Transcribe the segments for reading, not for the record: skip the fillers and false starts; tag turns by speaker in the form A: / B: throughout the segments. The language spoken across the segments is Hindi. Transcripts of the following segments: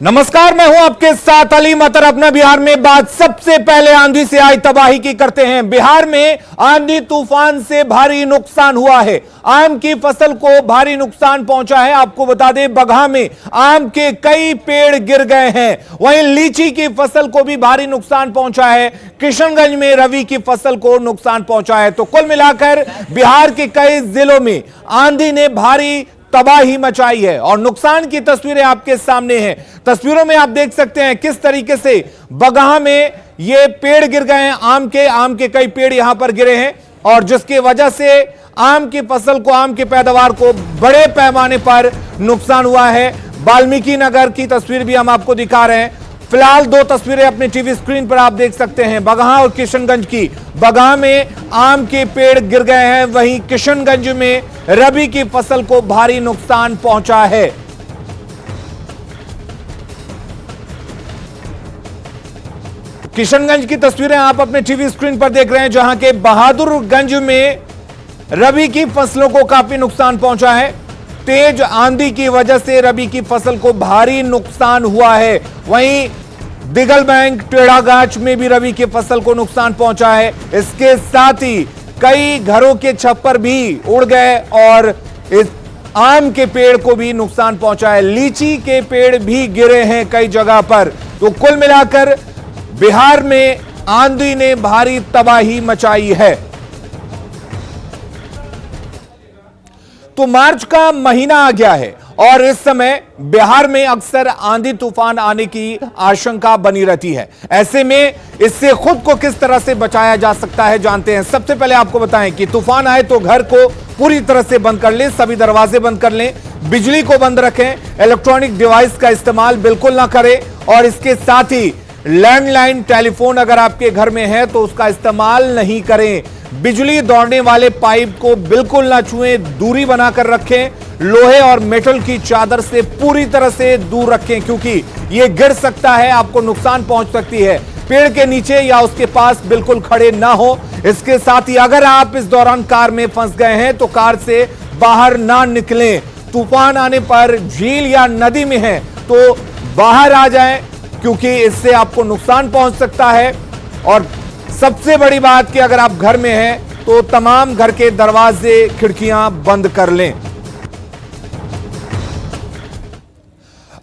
A: नमस्कार, मैं हूं आपके साथ अली मतर। अपना बिहार में बात सबसे पहले आंधी से आई तबाही की करते हैं। बिहार में आंधी तूफान से भारी नुकसान हुआ है। आम की फसल को भारी नुकसान पहुंचा है। आपको बता दें, बगहा में आम के कई पेड़ गिर गए हैं। वहीं लीची की फसल को भी भारी नुकसान पहुंचा है। किशनगंज में रवि की फसल को नुकसान पहुंचा है। तो कुल मिलाकर बिहार के कई जिलों में आंधी ने भारी तबाही मचाई है और नुकसान की तस्वीरें आपके सामने हैं। तस्वीरों में आप देख सकते हैं किस तरीके से बगहा में ये पेड़ गिर गए हैं। आम के कई पेड़ यहां पर गिरे हैं और जिसकी वजह से आम की फसल को, आम की पैदावार को बड़े पैमाने पर नुकसान हुआ है। वाल्मीकि नगर की तस्वीर भी हम आपको दिखा रहे हैं। फिलहाल दो तस्वीरें अपने टीवी स्क्रीन पर आप देख सकते हैं, बगहा और किशनगंज की। बगहा में आम के पेड़ गिर गए हैं, वहीं किशनगंज में रबी की फसल को भारी नुकसान पहुंचा है। किशनगंज की तस्वीरें आप अपने टीवी स्क्रीन पर देख रहे हैं, जहां के बहादुरगंज में रबी की फसलों को काफी नुकसान पहुंचा है। तेज आंधी की वजह से रबी की फसल को भारी नुकसान हुआ है। वहीं दिगल बैंक, टेढ़ागाछ में भी रबी की फसल को नुकसान पहुंचा है। इसके साथ ही कई घरों के छप्पर भी उड़ गए और इस आम के पेड़ को भी नुकसान पहुंचा है। लीची के पेड़ भी गिरे हैं कई जगह पर। तो कुल मिलाकर बिहार में आंधी ने भारी तबाही मचाई है। तो मार्च का महीना आ गया है और इस समय बिहार में अक्सर आंधी तूफान आने की आशंका बनी रहती है। ऐसे में इससे खुद को किस तरह से बचाया जा सकता है, जानते हैं। सबसे पहले आपको बताएं कि तूफान आए तो घर को पूरी तरह से बंद कर लें, सभी दरवाजे बंद कर लें, बिजली को बंद रखें, इलेक्ट्रॉनिक डिवाइस का इस्तेमाल बिल्कुल ना करें और इसके साथ ही लैंडलाइन टेलीफोन अगर आपके घर में है तो उसका इस्तेमाल नहीं करें। बिजली दौड़ने वाले पाइप को बिल्कुल ना छुएं, दूरी बनाकर रखें। लोहे और मेटल की चादर से पूरी तरह से दूर रखें क्योंकि यह गिर सकता है, आपको नुकसान पहुंच सकती है। पेड़ के नीचे या उसके पास बिल्कुल खड़े ना हो। इसके साथ ही अगर आप इस दौरान कार में फंस गए हैं तो कार से बाहर ना निकलें। तूफान आने पर झील या नदी में हैं तो बाहर आ जाएं क्योंकि इससे आपको नुकसान पहुंच सकता है। और सबसे बड़ी बात कि अगर आप घर में हैं तो तमाम घर के दरवाजे, खिड़कियां बंद कर लें।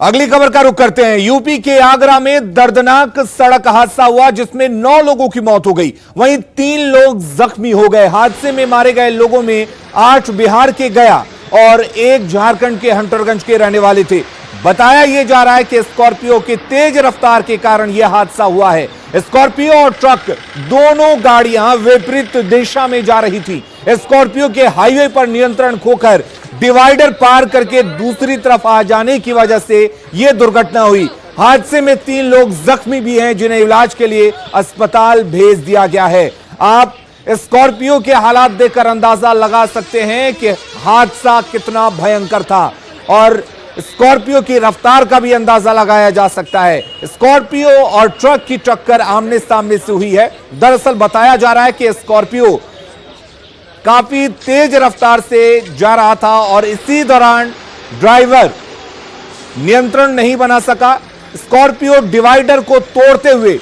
A: अगली खबर का रुख करते हैं। यूपी के आगरा में दर्दनाक सड़क हादसा हुआ जिसमें 9 लोगों की मौत हो गई, वहीं 3 लोग जख्मी हो गए। हादसे में मारे गए लोगों में 8 बिहार के गया और 1 झारखंड के हंटरगंज के रहने वाले थे। बताया यह जा रहा है कि स्कॉर्पियो की तेज रफ्तार के कारण यह हादसा हुआ है। स्कॉर्पियो और ट्रक दोनों गाड़ियां विपरीत दिशा में जा रही थी। स्कॉर्पियो के हाईवे पर नियंत्रण खोकर डिवाइडर पार करके दूसरी तरफ आ जाने की वजह से यह दुर्घटना हुई। हादसे में 3 लोग जख्मी भी हैं जिन्हें इलाज के लिए अस्पताल भेज दिया गया है। आप स्कॉर्पियो के हालात देखकर अंदाजा लगा सकते हैं कि हादसा कितना भयंकर था और स्कॉर्पियो की रफ्तार का भी अंदाजा लगाया जा सकता है। स्कॉर्पियो और ट्रक की टक्कर आमने सामने से हुई है। दरअसल बताया जा रहा है कि स्कॉर्पियो काफी तेज रफ्तार से जा रहा था और इसी दौरान ड्राइवर नियंत्रण नहीं बना सका। स्कॉर्पियो डिवाइडर को तोड़ते हुए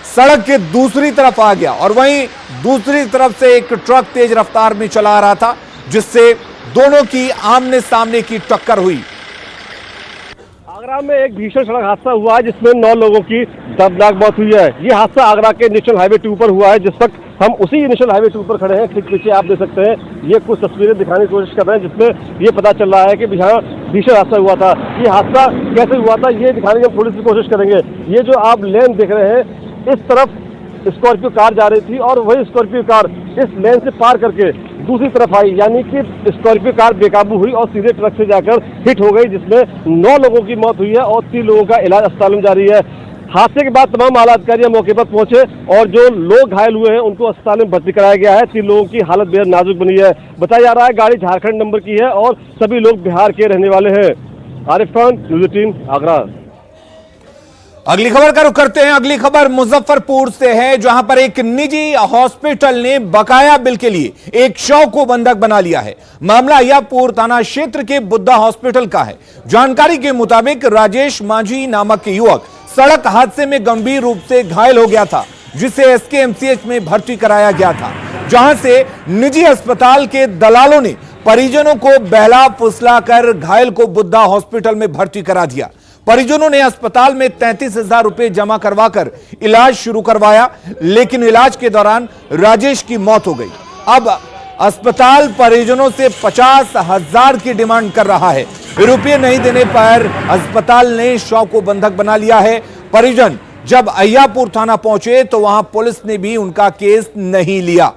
A: सड़क के दूसरी तरफ आ गया और वहीं दूसरी तरफ से एक ट्रक तेज रफ्तार में चला आ रहा था जिससे दोनों की आमने सामने की टक्कर हुई।
B: आगरा में एक भीषण सड़क हादसा हुआ है जिसमें 9 लोगों की दर्दनाक मौत हुई है। ये हादसा आगरा के नेशनल हाईवे 2 पर हुआ है। जिस वक्त हम उसी नेशनल हाईवे 2 पर खड़े हैं, ठीक पीछे आप देख सकते हैं, ये कुछ तस्वीरें दिखाने की कोशिश कर रहे हैं जिसमें ये पता चल रहा है कि यहाँ भीषण हादसा हुआ था। ये हादसा कैसे हुआ था ये दिखाने की पुलिस की कोशिश करेंगे। ये जो आप लेन देख रहे हैं, इस तरफ स्कॉर्पियो कार जा रही थी और वही स्कॉर्पियो कार इस लेन से पार करके दूसरी तरफ आई, यानी कि स्कॉर्पियो कार बेकाबू हुई और सीधे ट्रक से जाकर हिट हो गई जिसमें 9 लोगों की मौत हुई है और 3 लोगों का इलाज अस्पताल में जारी है। हादसे के बाद तमाम आला अधिकारी मौके पर पहुंचे और जो लोग घायल हुए हैं उनको अस्पताल में भर्ती कराया गया है। 3 लोगों की हालत बेहद नाजुक बनी है। बताया जा रहा है गाड़ी झारखंड नंबर की है और सभी लोग बिहार के रहने वाले हैं। आरिफ खान, न्यूज़ 18, आगरा।
A: अगली खबर का रुख करते हैं। अगली खबर मुजफ्फरपुर से है, जहां पर एक निजी हॉस्पिटल ने बकाया बिल के लिए एक शव को बंधक बना लिया है। मामला अय्यापुर थाना क्षेत्र के बुद्धा हॉस्पिटल का है। जानकारी के मुताबिक राजेश मांझी नामक युवक सड़क हादसे में गंभीर रूप से घायल हो गया था, जिसे एसकेएमसीएच में भर्ती कराया गया था, जहां से निजी अस्पताल के दलालों ने परिजनों को बहला फुसला कर घायल को बुद्धा हॉस्पिटल में भर्ती करा दिया। परिजनों ने अस्पताल में 33,000 रुपए जमा करवाकर इलाज शुरू करवाया, लेकिन इलाज के दौरान राजेश की मौत हो गई। अब अस्पताल परिजनों से 50,000 की डिमांड कर रहा है। रुपये नहीं देने पर अस्पताल ने शव को बंधक बना लिया है। परिजन जब अय्यापुर थाना पहुंचे तो वहां पुलिस ने भी उनका केस नहीं लिया।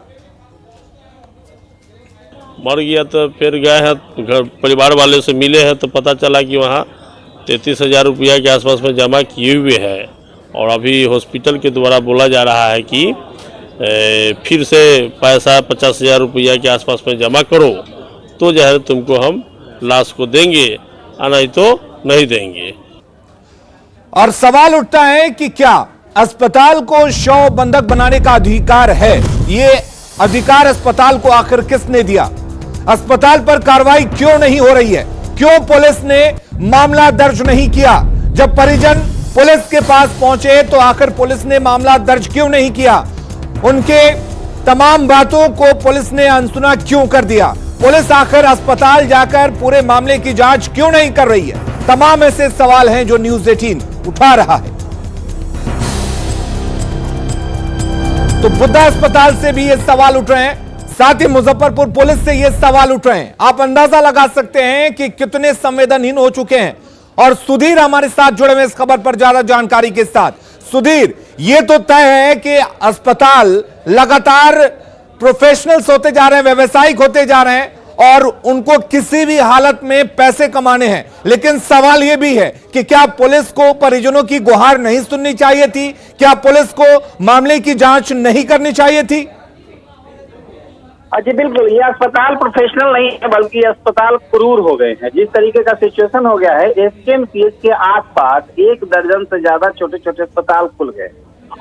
C: मर गया तो फिर गए हैं घर परिवार वाले से मिले हैं तो पता चला कि वहाँ 33,000 रुपया के आसपास में जमा किए हुए हैं, और अभी हॉस्पिटल के द्वारा बोला जा रहा है कि फिर से पैसा 50,000 रुपया के आसपास में जमा करो तो जो है तुमको हम लाश को देंगे, नहीं तो नहीं देंगे।
A: और सवाल उठता है कि क्या अस्पताल को शव बंधक बनाने का अधिकार है? ये अधिकार अस्पताल को आखिर किसने दिया? अस्पताल पर कार्रवाई क्यों नहीं हो रही है? क्यों पुलिस ने मामला दर्ज नहीं किया? जब परिजन पुलिस के पास पहुंचे तो आखिर पुलिस ने मामला दर्ज क्यों नहीं किया? उनके तमाम बातों को पुलिस ने अनसुना क्यों कर दिया? पुलिस आखिर अस्पताल जाकर पूरे मामले की जांच क्यों नहीं कर रही है? तमाम ऐसे सवाल हैं जो न्यूज़ 18 उठा रहा है। तो बुद्धा अस्पताल से भी ये सवाल उठ रहे हैं, साथ ही मुजफ्फरपुर पुलिस से ये सवाल उठ रहे हैं। आप अंदाजा लगा सकते हैं कि कितने संवेदनहीन हो चुके हैं। और सुधीर हमारे साथ जुड़े हुए इस खबर पर ज्यादा जानकारी के साथ। सुधीर, ये तो तय है कि अस्पताल लगातार प्रोफेशनल्स होते जा रहे हैं, व्यावसायिक होते जा रहे हैं और उनको किसी भी हालत में पैसे कमाने हैं, लेकिन सवाल यह भी है कि क्या पुलिस को परिजनों की गुहार नहीं सुननी चाहिए थी? क्या पुलिस को मामले की जांच नहीं करनी चाहिए थी?
D: जी बिल्कुल, ये अस्पताल प्रोफेशनल नहीं है बल्कि अस्पताल क्रूर हो गए हैं। जिस तरीके का सिचुएशन हो गया है, एसकेएमसीएच के आसपास 1 दर्जन से ज्यादा छोटे छोटे अस्पताल खुल गए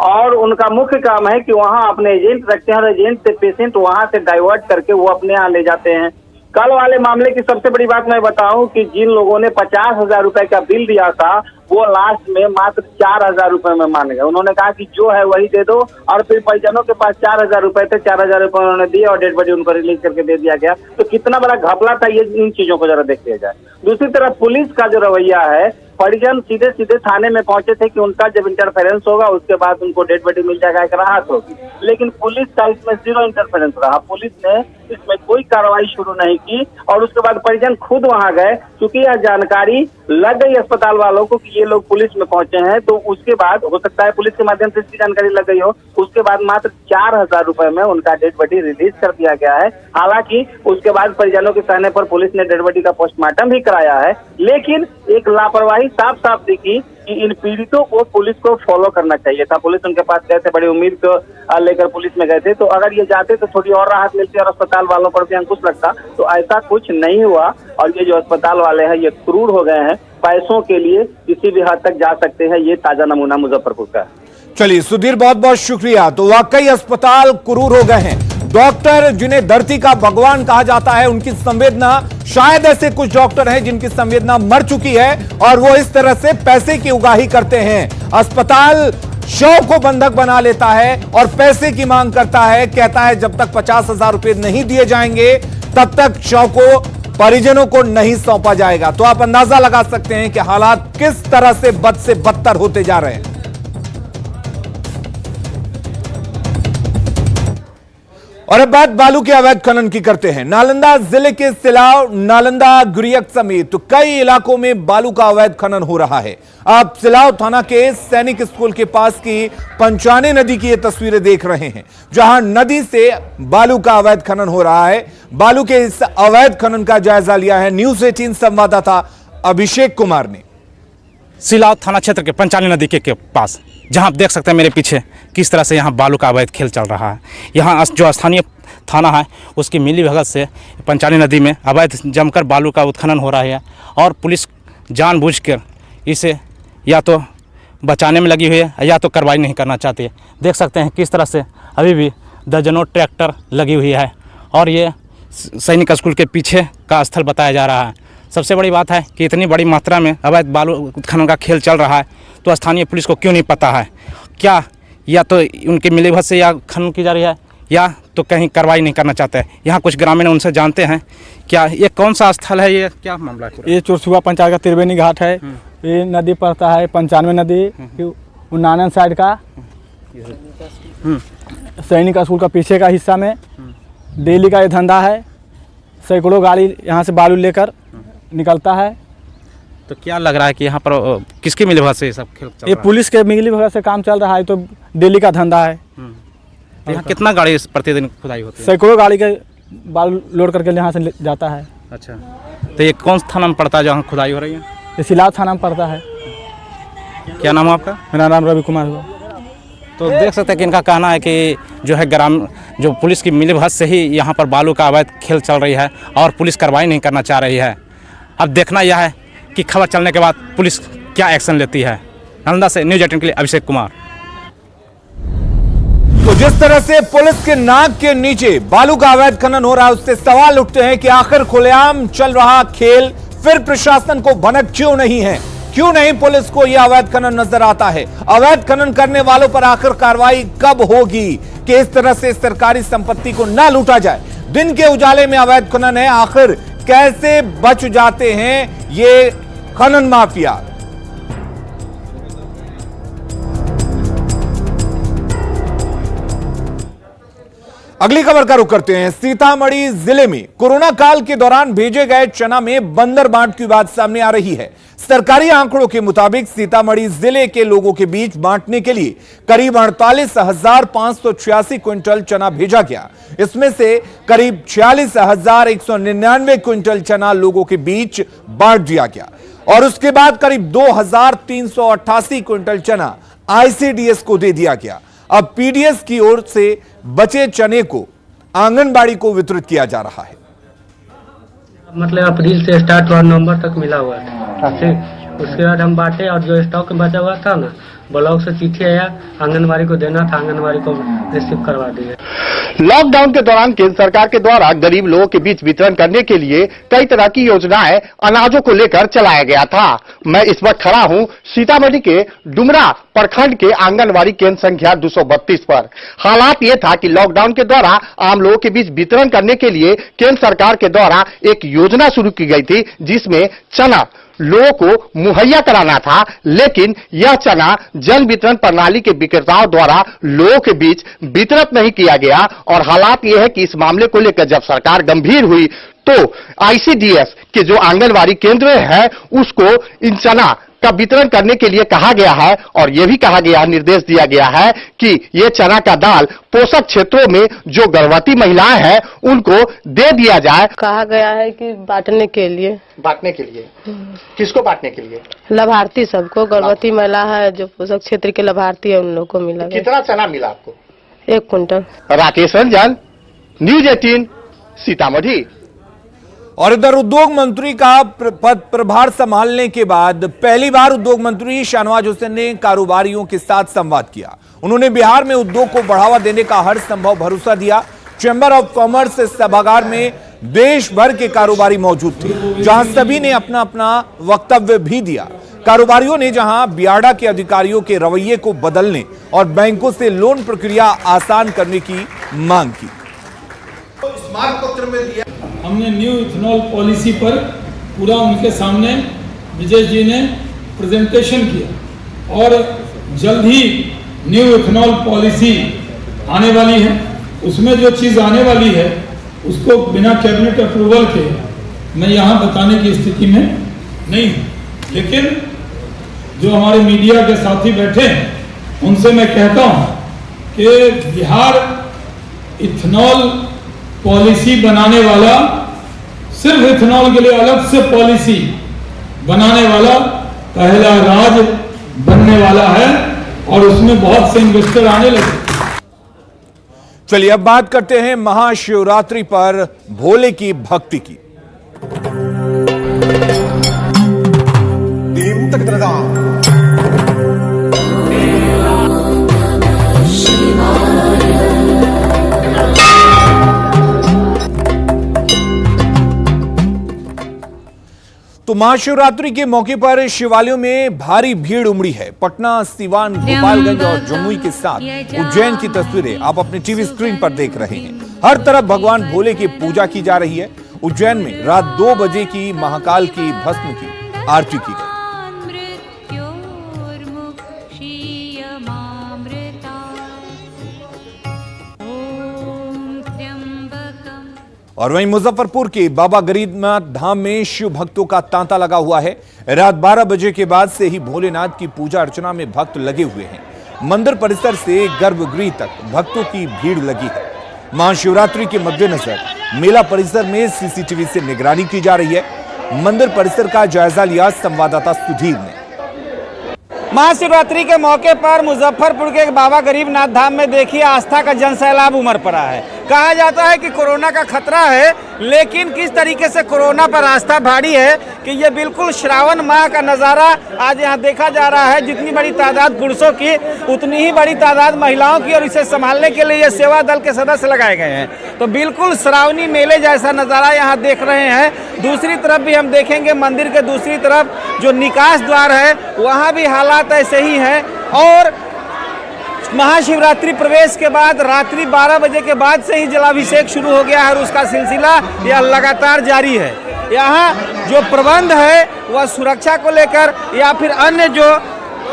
D: और उनका मुख्य काम है कि वहां अपने एजेंट रखते हैं और एजेंट से पेशेंट वहां से डाइवर्ट करके वो अपने यहाँ ले जाते हैं। कल वाले मामले की सबसे बड़ी बात मैं बताऊं कि जिन लोगों ने 50,000 रुपए का बिल दिया था वो लास्ट में मात्र 4,000 रुपए में मान गए। उन्होंने कहा कि जो है वही दे दो, और फिर परिजनों के पास 4,000 रुपए थे, 4,000 रुपए उन्होंने दिए और डेड बॉडी उनको रिलीज करके दे दिया गया। तो कितना बड़ा घपला था, ये इन चीजों को जरा देख लिया जाए। दूसरी तरफ पुलिस का जो रवैया है, परिजन सीधे सीधे थाने में पहुंचे थे कि उनका जब इंटरफेरेंस होगा उसके बाद उनको डेड बॉडी मिल जाएगा, एक राहत होगी, लेकिन पुलिस का इसमें 0 इंटरफेरेंस रहा। पुलिस ने इसमें कोई कार्रवाई शुरू नहीं की और उसके बाद परिजन खुद वहां गए। क्योंकि यह जानकारी लग गई अस्पताल वालों को कि ये लोग पुलिस में पहुंचे हैं, तो उसके बाद हो सकता है पुलिस के माध्यम से इसकी जानकारी लग गई हो, उसके बाद मात्र 4,000 रुपए में उनका डेड बॉडी रिलीज कर दिया गया है। हालांकि उसके बाद परिजनों के कहने पर पुलिस ने डेड बॉडी का पोस्टमार्टम भी कराया है, लेकिन एक लापरवाही साफ साफ दिखी कि इन पीड़ितों को पुलिस को फॉलो करना चाहिए था। पुलिस उनके पास गए थे, बड़ी उम्मीद को लेकर पुलिस में गए थे, तो अगर ये जाते तो थोड़ी और राहत मिलती और अस्पताल वालों पर भी अंकुश लगता। तो ऐसा कुछ नहीं हुआ और ये जो अस्पताल वाले हैं ये क्रूर हो गए हैं, पैसों के लिए किसी भी हद तक जा सकते हैं। ये ताजा नमूना मुजफ्फरपुर का है।
A: चलिए सुधीर, बहुत बहुत शुक्रिया। तो वाकई अस्पताल क्रूर हो गए हैं। डॉक्टर जिन्हें धरती का भगवान कहा जाता है, उनकी संवेदना, शायद ऐसे कुछ डॉक्टर हैं जिनकी संवेदना मर चुकी है और वो इस तरह से पैसे की उगाही करते हैं। अस्पताल शव को बंधक बना लेता है और पैसे की मांग करता है, कहता है जब तक 50,000 रुपए नहीं दिए जाएंगे तब तक शव को परिजनों को नहीं सौंपा जाएगा। तो आप अंदाजा लगा सकते हैं कि हालात किस तरह से बद से बदतर होते जा रहे हैं। और अब बात बालू के अवैध खनन की करते हैं। नालंदा जिले के सिलाव, नालंदा, गुरियक समेत तो कई इलाकों में बालू का अवैध खनन हो रहा है। आप सिलाव थाना के सैनिक स्कूल के पास की पंचाने नदी की ये तस्वीरें देख रहे हैं, जहां नदी से बालू का अवैध खनन हो रहा है। बालू के इस अवैध खनन का जायजा लिया है न्यूज़ 18 संवाददाता अभिषेक कुमार ने।
E: सिलाव थाना क्षेत्र के पंचानी नदी के पास, जहां आप देख सकते हैं मेरे पीछे किस तरह से यहां बालू का अवैध खेल चल रहा है। यहां जो स्थानीय थाना है उसकी मिली भगत से पंचानी नदी में अवैध जमकर बालू का उत्खनन हो रहा है और पुलिस जानबूझकर इसे या तो बचाने में लगी हुई है या तो कार्रवाई नहीं करना चाहती है। देख सकते हैं किस तरह से अभी भी दर्जनों ट्रैक्टर लगी हुई है और ये सैनिक स्कूल के पीछे का स्थल बताया जा रहा है। सबसे बड़ी बात है कि इतनी बड़ी मात्रा में अवैध बालू उत्खनन का खेल चल रहा है तो स्थानीय पुलिस को क्यों नहीं पता है? क्या या तो उनके मिलीभगत से या खनन की जा रही है या तो कहीं कार्रवाई नहीं करना चाहते हैं। यहाँ कुछ ग्रामीण उनसे जानते हैं क्या ये कौन सा स्थल है, ये क्या मामला है?
F: ये चोरसुआ पंचायत का त्रिवेणी घाट है। ये नदी पड़ता है 95 नदी उन्नानन साइड का सैनिक स्कूल का पीछे का हिस्सा में डेली का ये धंधा है। सैकड़ों गाड़ी यहाँ से बालू लेकर निकलता है।
E: तो क्या लग रहा है कि यहाँ पर किसकी मिलीभगत से ये सब खेल चल
F: ये
E: रहा है?
F: पुलिस के मिलीभगत से काम चल रहा है। तो डेली का धंधा है।
E: तो यहाँ कितना गाड़ी प्रतिदिन खुदाई होती है?
F: सैकड़ों गाड़ी के बालू लोड करके यहाँ से जाता है।
E: अच्छा, तो ये कौन सा थाना में पड़ता है जहाँ खुदाई हो रही है?
F: ये सिलाव थाना में पड़ता है।
E: क्या नाम है आपका?
F: मेरा नाम रवि कुमार हुआ।
E: तो देख सकते हैं कि इनका कहना है कि जो है जो पुलिस की मिलीभगत से ही यहाँ पर बालू का अवैध खेल चल रही है और पुलिस कार्रवाई नहीं करना चाह रही है। अब देखना यह है कि खबर चलने के बाद पुलिस क्या एक्शन लेती है। नालंदा से न्यूज़ 18 के लिए अभिषेक कुमार।
A: तो जिस तरह से पुलिस के नाक के नीचे बालू का अवैध खनन हो रहा है उससे सवाल उठते हैं कि आखिर खुलेआम चल रहा खेल फिर प्रशासन को भनक क्यों नहीं है? क्यों नहीं पुलिस को यह अवैध खनन नजर आता है? अवैध खनन करने वालों पर आखिर कार्रवाई कब होगी कि इस तरह से सरकारी संपत्ति को ना लूटा जाए? दिन के उजाले में अवैध खनन है, आखिर कैसे बच जाते हैं ये खनन माफिया? अगली खबर का रुख करते हैं। सीतामढ़ी जिले में कोरोना काल के दौरान भेजे गए चना में बंदर बांट की बात सामने आ रही है। सरकारी आंकड़ों के मुताबिक सीतामढ़ी जिले के लोगों के बीच बांटने के लिए करीब 48,586 क्विंटल चना भेजा गया। इसमें से करीब 46,199 क्विंटल चना लोगों के बीच बांट दिया गया और उसके बाद करीब 2,388 क्विंटल चना आईसीडीएस को दे दिया गया। अब पीडीएस की ओर से बचे चने को आंगनबाड़ी को वितरित किया जा रहा है।
G: मतलब अप्रैल से स्टार्ट हुआ, नवंबर तक मिला हुआ था। ठीक, उसके बाद हम बांटे और जो स्टॉक बचा हुआ था ना, ब्लॉक से चिट्ठी आया, आंगनबाड़ी को देना था, आंगनबाड़ी को रिसीव करवा दिया।
H: लॉकडाउन के दौरान केंद्र सरकार के द्वारा गरीब लोगों के बीच वितरण करने के लिए कई तरह की योजनाएं अनाजों को लेकर चलाया गया था। मैं इस वक्त खड़ा हूं सीतामढ़ी के डुमरा प्रखंड के आंगनबाड़ी केंद्र संख्या 232 पर। हालात ये था कि लॉकडाउन के द्वारा आम लोगों के बीच वितरण करने के लिए केंद्र सरकार के द्वारा एक योजना शुरू की गई थी जिसमें चना लोगों को मुहैया कराना था, लेकिन यह चना जन वितरण प्रणाली के विक्रेताओं द्वारा लोगों के बीच वितरित नहीं किया गया। और हालात यह है कि इस मामले को लेकर जब सरकार गंभीर हुई तो आईसीडीएस के जो आंगनबाड़ी केंद्र है उसको इन चना का वितरण करने के लिए कहा गया है और यह भी कहा गया, निर्देश दिया गया है कि यह चना का दाल पोषक क्षेत्रों में जो गर्भवती महिलाएं हैं उनको दे दिया जाए।
I: कहा गया है कि बांटने के लिए।
H: बांटने के लिए किसको बांटने के लिए?
I: लाभार्थी सबको, गर्भवती महिला है जो पोषक क्षेत्र के लाभार्थी है उन लोगों को मिला।
H: कितना चना मिला आपको?
I: 1 कुंटल।
H: राकेश रंजन, न्यूज़ 18 सीतामढ़ी।
A: और इधर उद्योग मंत्री का पद प्रभार संभालने के बाद पहली बार उद्योग मंत्री शाहनवाज हुसैन ने कारोबारियों के साथ संवाद किया। उन्होंने बिहार में उद्योग को बढ़ावा देने का हर संभव भरोसा दिया। चैंबर ऑफ कॉमर्स सभागार में देश भर के कारोबारी मौजूद थे, जहां सभी ने अपना अपना वक्तव्य भी दिया। कारोबारियों ने जहां बियाडा के अधिकारियों के रवैये को बदलने और बैंकों से लोन प्रक्रिया आसान करने की मांग की।
J: स्मारक पत्र में दिया हमने न्यू इथेनॉल पॉलिसी पर पूरा उनके सामने विजय जी ने प्रेजेंटेशन किया और जल्द ही न्यू इथेनॉल पॉलिसी आने वाली है। उसमें जो चीज़ आने वाली है उसको बिना कैबिनेट अप्रूवल के मैं यहाँ बताने की स्थिति में नहीं हूँ, लेकिन जो हमारे मीडिया के साथी बैठे हैं उनसे मैं कहता हूँ कि बिहार इथेनॉल पॉलिसी बनाने वाला, सिर्फ इथेनॉल के लिए अलग से पॉलिसी बनाने वाला पहला राज्य बनने वाला है और उसमें बहुत से इन्वेस्टर आने लगे।
A: चलिए अब बात करते हैं महाशिवरात्रि पर भोले की भक्ति की। महाशिवरात्रि के मौके पर शिवालयों में भारी भीड़ उमड़ी है। पटना, सिवान, गोपालगंज और जमुई के साथ उज्जैन की तस्वीरें आप अपने टीवी स्क्रीन पर देख रहे हैं। हर तरफ भगवान भोले की पूजा की जा रही है। उज्जैन में रात 2 बजे की महाकाल की भस्म की आरती की गई। और वहीं मुजफ्फरपुर के बाबा गरीबनाथ धाम में शिव भक्तों का तांता लगा हुआ है। रात 12 बजे के बाद से ही भोलेनाथ की पूजा अर्चना में भक्त लगे हुए हैं। मंदिर परिसर से गर्भगृह तक भक्तों की भीड़ लगी है। महाशिवरात्रि के मद्देनजर मेला परिसर में सीसीटीवी से निगरानी की जा रही है। मंदिर परिसर का जायजा लिया संवाददाता सुधीर ने।
K: महाशिवरात्रि के मौके पर मुजफ्फरपुर के बाबा गरीबनाथ धाम में देखिए आस्था का जनसैलाब उमड़ पड़ा है। कहा जाता है कि कोरोना का खतरा है, लेकिन किस तरीके से कोरोना पर आस्था भारी है कि ये बिल्कुल श्रावण माह का नज़ारा आज यहाँ देखा जा रहा है। जितनी बड़ी तादाद पुरुषों की, उतनी ही बड़ी तादाद महिलाओं की, और इसे संभालने के लिए ये सेवा दल के सदस्य लगाए गए हैं। तो बिल्कुल श्रावणी मेले जैसा नज़ारा यहाँ देख रहे हैं। दूसरी तरफ भी हम देखेंगे, मंदिर के दूसरी तरफ जो निकास द्वार है वहाँ भी हालात ऐसे ही हैं। और महाशिवरात्रि प्रवेश के बाद रात्रि 12 बजे के बाद से ही जलाभिषेक शुरू हो गया है और उसका सिलसिला यह लगातार जारी है। यहाँ जो प्रबंध है वह सुरक्षा को लेकर या फिर अन्य जो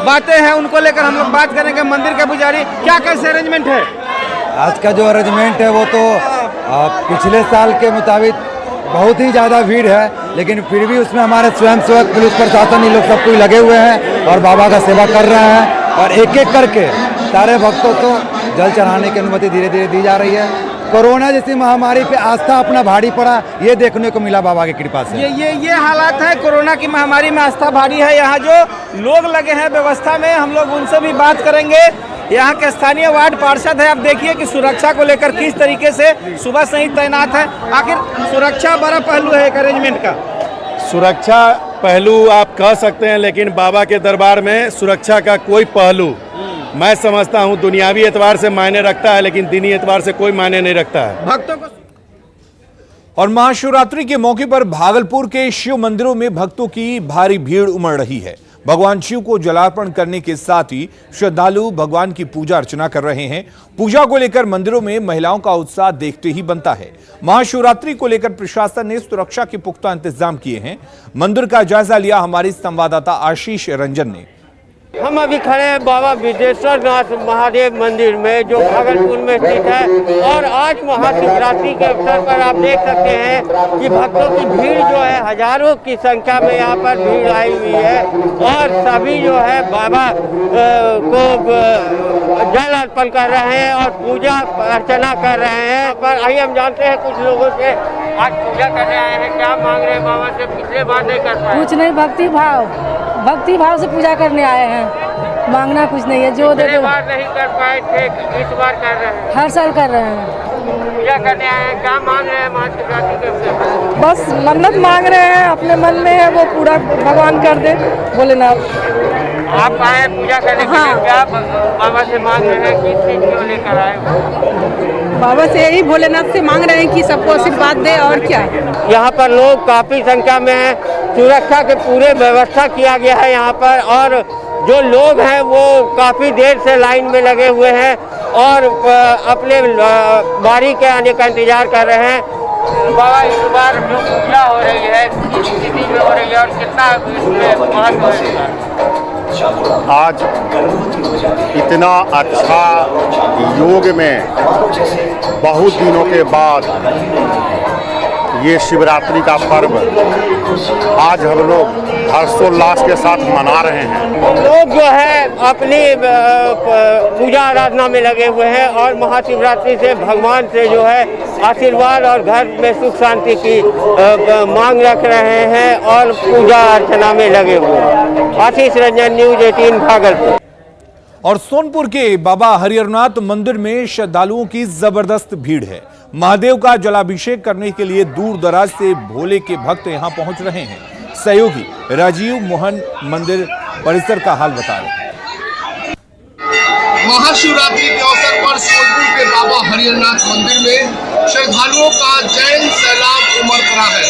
K: बातें हैं उनको लेकर हम लोग बात करेंगे। मंदिर के पुजारी, क्या कैसे अरेंजमेंट है?
L: आज का जो अरेंजमेंट है वो तो पिछले साल के मुताबिक बहुत ही ज़्यादा भीड़ है, लेकिन फिर भी उसमें हमारे स्वयंसेवक, पुलिस प्रशासन, ये लोग सब कोई लगे हुए हैं और बाबा का सेवा कर रहे हैं। और एक एक करके सारे भक्तों को जल चढ़ाने की अनुमति धीरे धीरे दी जा रही है। कोरोना जैसी महामारी पे आस्था अपना भारी पड़ा, ये देखने को मिला बाबा की कृपा से।
K: ये हालात है, कोरोना की महामारी में आस्था भारी है। यहाँ जो लोग लगे हैं व्यवस्था में, हम लोग उनसे भी बात करेंगे। यहाँ के स्थानीय वार्ड पार्षद है, आप देखिए कि सुरक्षा को लेकर किस तरीके से सुबह से ही तैनात है। आखिर सुरक्षा बड़ा पहलू है एक अरेंजमेंट का।
B: सुरक्षा पहलू आप कह सकते हैं, लेकिन बाबा के दरबार में सुरक्षा का कोई पहलू मैं समझता हूं दुनियावी एतबार से मायने रखता है, लेकिन दीनी एतबार से कोई मायने नहीं रखता है
K: भक्तों को।
A: और महाशिवरात्रि के मौके पर भागलपुर के शिव मंदिरों में भक्तों की भारी भीड़ उमड़ रही है। भगवान शिव को जलार्पण करने के साथ ही श्रद्धालु भगवान की पूजा अर्चना कर रहे हैं। पूजा को लेकर मंदिरों में महिलाओं का उत्साह देखते ही बनता है। महाशिवरात्रि को लेकर प्रशासन ने सुरक्षा के पुख्ता इंतजाम किए हैं। मंदिर का जायजा लिया हमारी संवाददाता आशीष रंजन ने।
M: हम अभी खड़े हैं बाबा विदेश्वर नाथ महादेव मंदिर में, जो भागलपुर में स्थित है। और आज महाशिवरात्रि के अवसर पर आप देख सकते हैं कि भक्तों की भीड़ जो है हजारों की संख्या में यहाँ पर भीड़ आई हुई है। और सभी जो है बाबा को जल अर्पण कर रहे हैं और पूजा अर्चना कर रहे हैं। पर आइए हम जानते हैं कुछ लोगों से, आज पूजा करने आए हैं, क्या मांग रहे हैं बाबा से? पिछले बार नहीं कर पाए।
I: कुछ नहीं, भक्ति भाव से पूजा करने आए हैं। मांगना कुछ नहीं है, जो दे दो।
M: बार नहीं कर पाए थे, इस बार कर रहे हैं।
I: हर साल कर रहे हैं।
M: पूजा करने आए हैं, क्या मांग रहे हैं महाशिवरात्रि के अवसर पर?
I: बस मन्नत मांग रहे हैं, अपने मन में है वो पूरा भगवान कर दे भोलेनाथ।
M: आप आए पूजा करने के लिए, क्या बाबा से मांग रहे हैं? किस चीज को लेकर आए?
I: बाबा से यही भोलेनाथ से मांग रहे हैं कि सबको आशीर्वाद दे, और क्या।
M: यहाँ पर लोग काफी संख्या में हैं, सुरक्षा के पूरे व्यवस्था किया गया है यहाँ पर। और जो लोग हैं वो काफी देर से लाइन में लगे हुए हैं और अपने बारी के आने का इंतजार कर रहे हैं। बाबा, इस बार जो पूजा हो रही है किस स्थिति में हो रही है और कितना इसमें महत्व है?
H: आज इतना अच्छा योग में बहुत दिनों के बाद ये शिवरात्रि का पर्व आज हम लोग हर्षोल्लास के साथ मना रहे हैं।
M: लोग जो है अपनी पूजा आराधना में लगे हुए हैं और महाशिवरात्रि से भगवान से जो है आशीर्वाद और घर में सुख शांति की मांग रख रहे हैं और पूजा अर्चना में लगे हुए हैं। आशीष रंजन, न्यूज़ 18 भागलपुर।
A: और सोनपुर के बाबा हरिहरनाथ मंदिर में श्रद्धालुओं की जबरदस्त भीड़ है। महादेव का जलाभिषेक करने के लिए दूर दराज से भोले के भक्त यहां पहुंच रहे हैं। सहयोगी राजीव मोहन मंदिर परिसर का हाल बता रहे हैं।
N: महाशिवरात्रि के अवसर पर सोनपुर के बाबा हरिहरनाथ मंदिर में श्रद्धालुओं का जैन सैलाब उमड़ पड़ा है।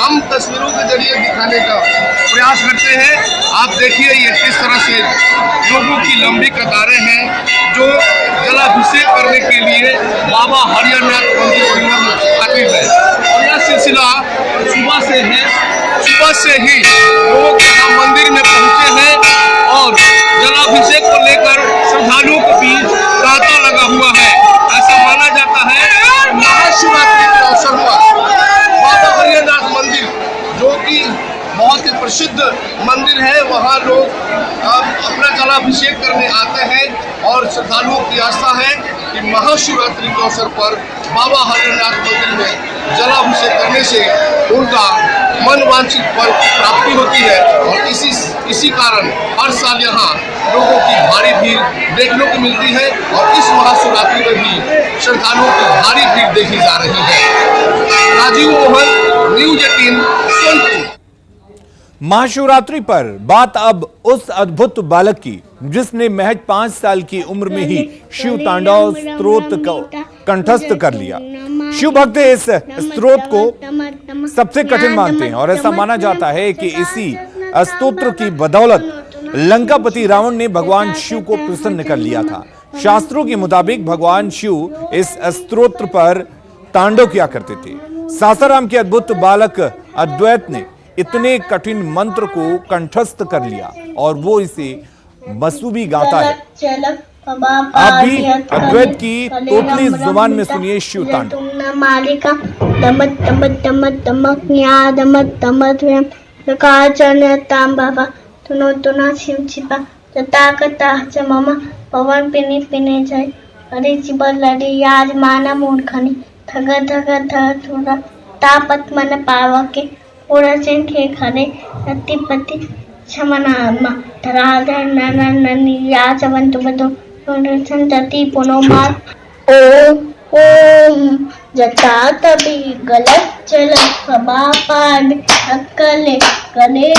N: हम तस्वीरों के जरिए दिखाने का प्रयास करते हैं। आप देखिए ये किस तरह से लोगों की लंबी कतारें हैं जो जलाभिषेक करने के लिए बाबा हरिहरनाथ मंदिर आतिफ है। और यह सिलसिला सुबह से ही लोग यहाँ मंदिर में पहुंचे हैं और जलाभिषेक को लेकर श्रद्धालुओं के बीच तांता लगा हुआ है। ऐसा माना जाता है कि महाशिवरात्रि के अवसर पर बाबा हरिहरनाथ मंदिर, जो कि बहुत ही प्रसिद्ध मंदिर है, वहाँ लोग अपना जलाभिषेक करने आते हैं और श्रद्धालुओं की आस्था है कि महाशिवरात्रि के अवसर पर बाबा हरिहरनाथ मंदिर में जलाभिषेक करने से उनका मन वांछित फल प्राप्ति होती है। और इसी कारण हर साल यहाँ लोगों की भारी भीड़ देखने को मिलती है और इस महाशिवरात्रि में भी श्रद्धालुओं की भारी भीड़ देखी जा रही है। राजीव मोहन, न्यूज 18 सोनपुर।
A: महाशिवरात्रि पर बात अब उस अद्भुत बालक की जिसने महज 5 साल की उम्र में ही शिव तांडव स्तोत्र को कंठस्थ कर लिया। शिव भक्त इस स्तोत्र को सबसे कठिन मानते हैं और ऐसा माना जाता है कि इसी स्तोत्र की बदौलत लंकापति रावण ने भगवान शिव को प्रसन्न कर लिया था। शास्त्रों के मुताबिक भगवान शिव इस स्तोत्र पर तांडव किया करते थे। सासाराम के अद्भुत बालक अद्वैत ने इतने कठिन मंत्र को कंठस्थ कर लिया और वो इसे बसुबी गाता है। आप भी अद्वैत की तोतली जुबान में सुनिए शिव तांडव।
O: मालिका दमत दमत दमत दमक न्या दमत दमत ताम बाबा तुनो तुना शिव छिपा तता कता च ममा पवन पिनी पिने जाय अरे चिबल लड़ी याद माना मूर्खनी थग थग ध थोड़ा तापत मन पावके पूरा सिंह के खरे सती पति क्षमनामा धराधर नन ननी याच वंत बदो संतति पुनो मार ओम जता तभी गलत चल सभा पाद अकले करे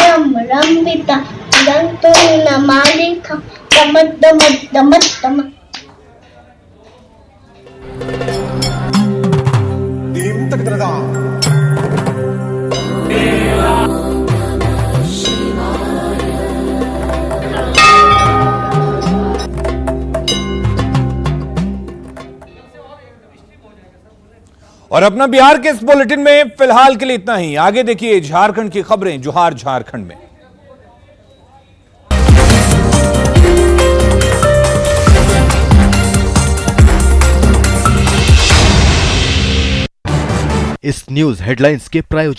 O: रंबिता दंतो न मालिका दमत दमत दमत दमत।
A: और अपना बिहार के इस बुलेटिन में फिलहाल के लिए इतना ही। आगे देखिए झारखंड की खबरें जोहार झारखंड में।
P: इस न्यूज हेडलाइंस के प्रायोजक